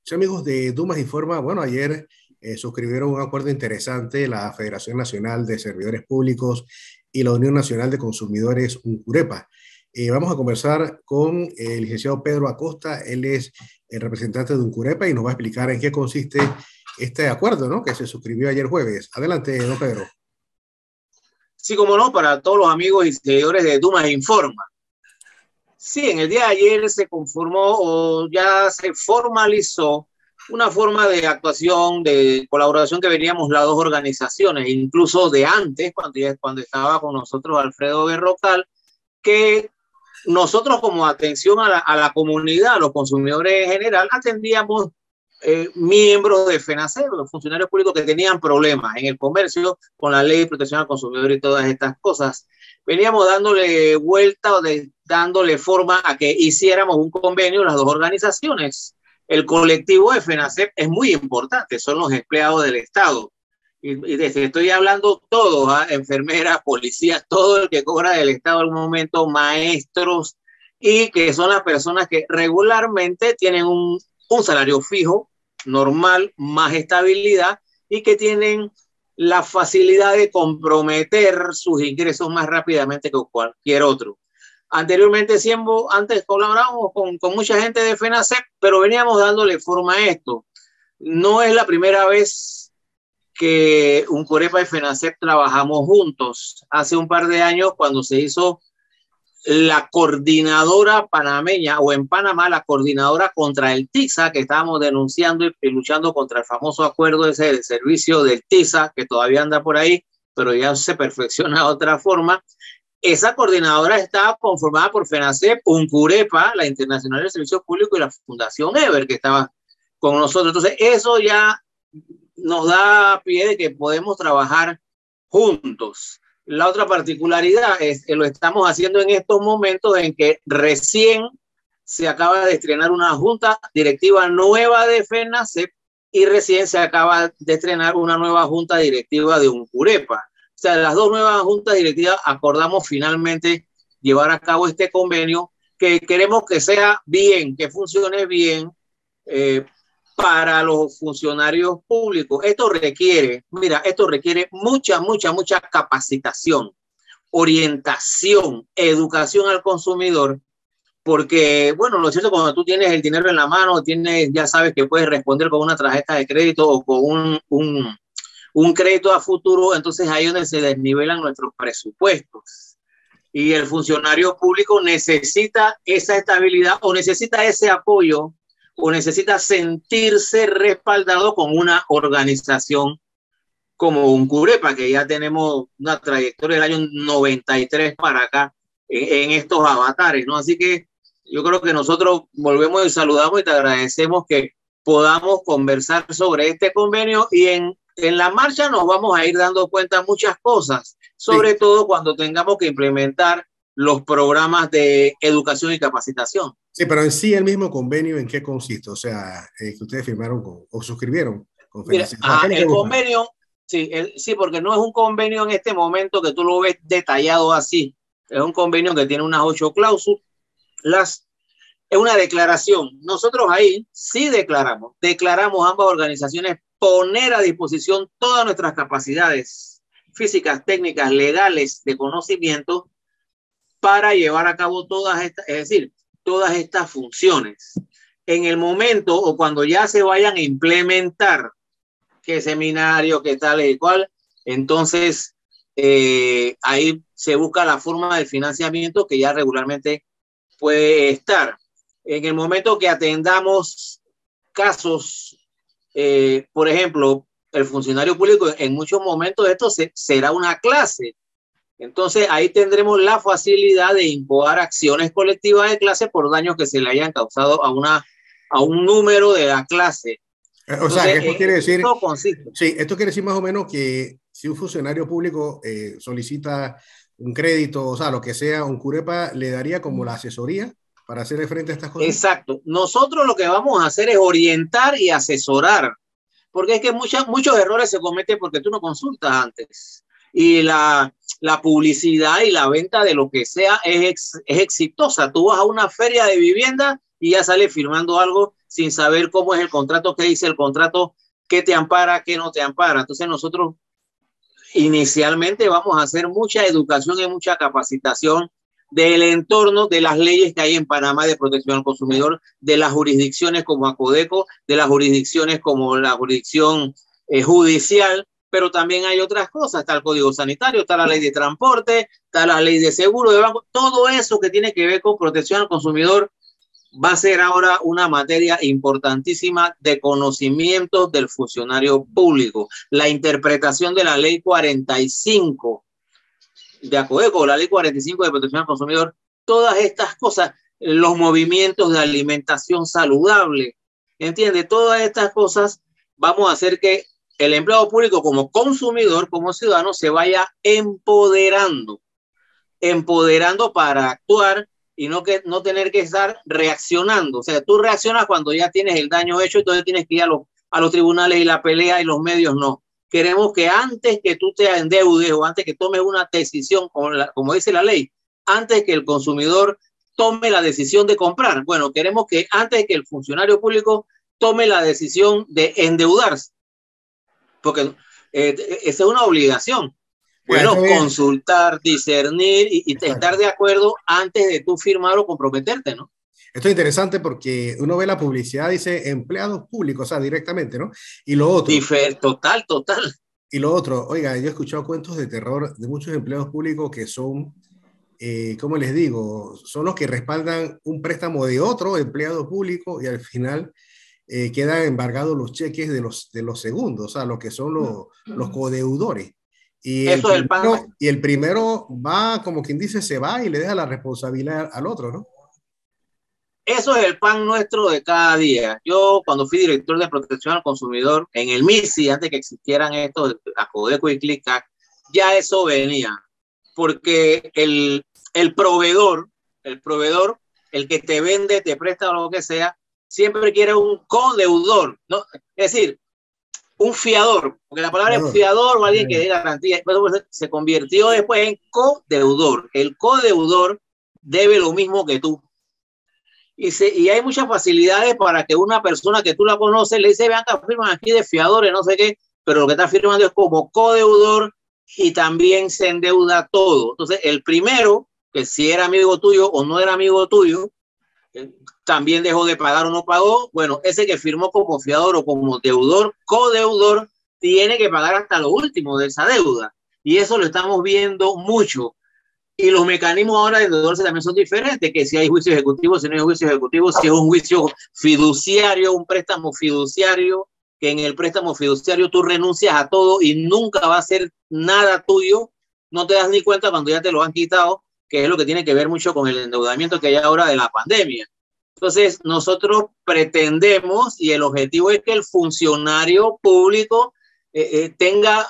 Sí, amigos de Dumas Informa, bueno, ayer suscribieron un acuerdo interesante la Federación Nacional de Servidores Públicos y la Unión Nacional de Consumidores, UNCUREPA. Vamos a conversar con el licenciado Pedro Acosta, él es el representante de UNCUREPA y nos va a explicar en qué consiste este acuerdo, ¿no?, que se suscribió ayer jueves. Adelante, don Pedro. Sí, como no, para todos los amigos y seguidores de Dumas Informa. Sí, en el día de ayer se conformó o ya se formalizó una forma de actuación, de colaboración que veníamos las dos organizaciones, incluso de antes, cuando estaba con nosotros Alfredo Berrocal, que nosotros como atención a la comunidad, a los consumidores en general, atendíamos miembros de FENACEP, los funcionarios públicos que tenían problemas en el comercio con la ley de protección al consumidor y todas estas cosas. Veníamos dándole vuelta o dándole forma a que hiciéramos un convenio las dos organizaciones. El colectivo de FENACEP es muy importante, son los empleados del Estado. Y estoy hablando todos, enfermeras, policías, todo el que cobra del Estado en algún momento, maestros, y que son las personas que regularmente tienen un salario fijo, normal, más estabilidad, y que tienen la facilidad de comprometer sus ingresos más rápidamente que cualquier otro. Anteriormente, antes colaborábamos con mucha gente de FENACEP, pero veníamos dándole forma a esto. No es la primera vez que UNCUREPA y FENACEP trabajamos juntos. Hace un par de años, cuando se hizo la coordinadora panameña, o en Panamá, la coordinadora contra el TISA, que estábamos denunciando y luchando contra el famoso acuerdo ese del servicio del TISA, que todavía anda por ahí, pero ya se perfecciona de otra forma. Esa coordinadora estaba conformada por FENACEP, UNCUREPA, la Internacional de Servicios Públicos, y la Fundación Ever, que estaba con nosotros. Entonces, eso ya nos da pie de que podemos trabajar juntos. La otra particularidad es que lo estamos haciendo en estos momentos en que recién se acaba de estrenar una junta directiva nueva de FENACEP y recién se acaba de estrenar una nueva junta directiva de UNCUREPA. O sea, las dos nuevas juntas directivas acordamos finalmente llevar a cabo este convenio que queremos que sea bien, que funcione bien, para los funcionarios públicos. Esto requiere mucha capacitación, orientación, educación al consumidor, porque, bueno, lo cierto, cuando tú tienes el dinero en la mano, ya sabes que puedes responder con una tarjeta de crédito o con un crédito a futuro, entonces ahí es donde se desnivelan nuestros presupuestos. Y el funcionario público necesita esa estabilidad o necesita ese apoyo o necesita sentirse respaldado con una organización como UNCUREPA, que ya tenemos una trayectoria del año 93 para acá en estos avatares, ¿no? Así que yo creo que nosotros volvemos y saludamos y te agradecemos que podamos conversar sobre este convenio, y en la marcha nos vamos a ir dando cuenta de muchas cosas, sobre todo cuando tengamos que implementar los programas de educación y capacitación. Sí, pero en sí el mismo convenio, ¿en qué consiste? O sea, que ustedes firmaron o suscribieron con FENACEP. Mira, el convenio, sí, porque no es un convenio en este momento que tú lo ves detallado así. Es un convenio que tiene unas 8 cláusulas. Es una declaración. Nosotros ahí sí declaramos ambas organizaciones poner a disposición todas nuestras capacidades físicas, técnicas, legales, de conocimiento para llevar a cabo todas estas funciones. En el momento o cuando ya se vayan a implementar, qué seminario, qué tal y cual, entonces ahí se busca la forma de financiamiento que ya regularmente puede estar. En el momento que atendamos casos, por ejemplo, el funcionario público, en muchos momentos esto será una clase. Entonces ahí tendremos la facilidad de incoar acciones colectivas de clase por daños que se le hayan causado a un número de la clase. O sea, que esto quiere decir, sí, esto quiere decir más o menos que si un funcionario público solicita un crédito, o sea, lo que sea, UNCUREPA le daría como la asesoría para hacer frente a estas cosas. Exacto. Nosotros lo que vamos a hacer es orientar y asesorar, porque es que muchos errores se cometen porque tú no consultas antes. Y la publicidad y la venta de lo que sea es exitosa. Tú vas a una feria de vivienda y ya sales firmando algo sin saber cómo es el contrato, qué dice el contrato, qué te ampara, qué no te ampara. Entonces nosotros inicialmente vamos a hacer mucha educación y mucha capacitación del entorno de las leyes que hay en Panamá de protección al consumidor, de las jurisdicciones como Acodeco, de las jurisdicciones como la jurisdicción judicial, pero también hay otras cosas, está el Código Sanitario, está la ley de transporte, está la ley de seguro de banco, todo eso que tiene que ver con protección al consumidor va a ser ahora una materia importantísima de conocimiento del funcionario público. La interpretación de la ley 45 de Acodeco, la ley 45 de protección al consumidor, todas estas cosas, los movimientos de alimentación saludable, ¿entiende? Todas estas cosas vamos a hacer que el empleado público como consumidor, como ciudadano, se vaya empoderando para actuar y no tener que estar reaccionando. O sea, tú reaccionas cuando ya tienes el daño hecho, entonces tienes que ir a los tribunales y la pelea y los medios no. Queremos que antes que tú te endeudes o antes que tomes una decisión, como dice la ley, antes que el consumidor tome la decisión de comprar, bueno, queremos que antes que el funcionario público tome la decisión de endeudarse, porque esa es una obligación. Bueno, consultar, discernir y estar de acuerdo antes de tú firmar o comprometerte, ¿no? Esto es interesante porque uno ve la publicidad, dice empleados públicos, o sea, directamente, ¿no? Y lo otro. Total. Y lo otro, oiga, yo he escuchado cuentos de terror de muchos empleados públicos que son, ¿cómo les digo? Son los que respaldan un préstamo de otro empleado público y al final quedan embargados los cheques de los segundos, o sea, lo que son los codeudores. Y el primero va, como quien dice, se va y le deja la responsabilidad al otro, ¿no? Eso es el pan nuestro de cada día. Yo, cuando fui director de protección al consumidor en el MISI, antes que existieran estos, Acodeco y ClickTac, ya eso venía. Porque el proveedor, el que te vende, te presta o lo que sea, siempre quiere un codeudor, ¿no? Es decir, un fiador, porque la palabra es fiador o alguien que dé garantía, se convirtió después en codeudor. El codeudor debe lo mismo que tú. Y hay muchas facilidades para que una persona que tú la conoces le dice, vean que firman aquí de fiadores, no sé qué, pero lo que está firmando es como codeudor y también se endeuda todo. Entonces, el primero, que si era amigo tuyo o no era amigo tuyo, también dejó de pagar o no pagó. Bueno, ese que firmó como fiador o como deudor, codeudor, tiene que pagar hasta lo último de esa deuda. Y eso lo estamos viendo mucho. Y los mecanismos ahora de endeudarse también son diferentes, que si hay juicio ejecutivo, si no hay juicio ejecutivo, si es un juicio fiduciario, un préstamo fiduciario, que en el préstamo fiduciario tú renuncias a todo y nunca va a ser nada tuyo, no te das ni cuenta cuando ya te lo han quitado, que es lo que tiene que ver mucho con el endeudamiento que hay ahora de la pandemia. Entonces, nosotros pretendemos, y el objetivo es que el funcionario público tenga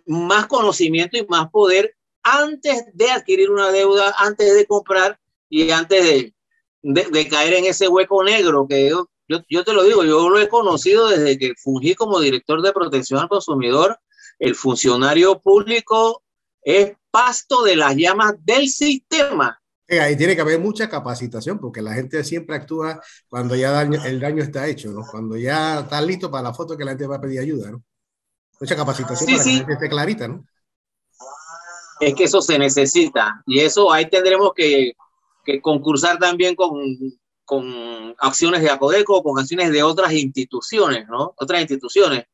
más conocimiento y más poder antes de adquirir una deuda, antes de comprar y antes de caer en ese hueco negro que yo te lo digo, yo lo he conocido desde que fungí como director de protección al consumidor. El funcionario público es pasto de las llamas del sistema. Ahí tiene que haber mucha capacitación porque la gente siempre actúa cuando ya el daño está hecho, ¿no? Cuando ya está listo para la foto que la gente va a pedir ayuda, ¿no? Mucha capacitación para que la gente esté clarita, ¿no? Es que eso se necesita y eso ahí tendremos que concursar también con acciones de Acodeco, con acciones de otras instituciones, ¿no? Otras instituciones.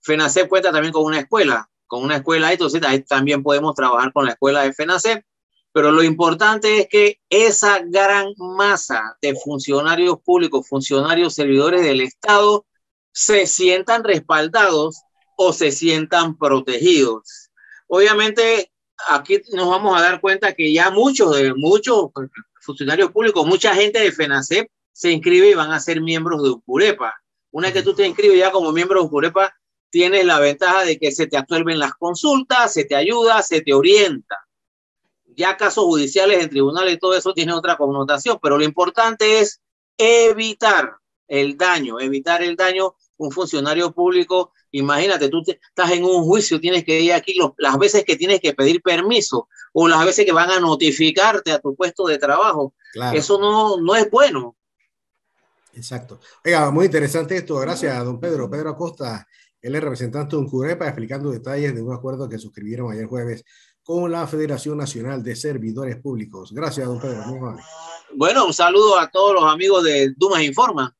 FENACEP cuenta también con una escuela, entonces ahí también podemos trabajar con la escuela de FENACEP, pero lo importante es que esa gran masa de funcionarios públicos, funcionarios servidores del Estado, se sientan respaldados o se sientan protegidos. Obviamente, aquí nos vamos a dar cuenta que ya muchos funcionarios públicos, mucha gente de FENACEP se inscribe y van a ser miembros de UPUREPA. Una vez que tú te inscribes ya como miembro de UPUREPA, tienes la ventaja de que se te absuelven las consultas, se te ayuda, se te orienta. Ya casos judiciales en tribunales y todo eso tiene otra connotación, pero lo importante es evitar el daño. Un funcionario público, imagínate, tú estás en un juicio, tienes que ir aquí las veces que tienes que pedir permiso o las veces que van a notificarte a tu puesto de trabajo. Claro. Eso no es bueno. Exacto. Oiga, muy interesante esto. Gracias a don Pedro. Pedro Acosta, él es representante de Uncurepa, explicando detalles de un acuerdo que suscribieron ayer jueves con la Federación Nacional de Servidores Públicos. Gracias, don Pedro. Muy amable. Bueno, un saludo a todos los amigos de Dumas Informa.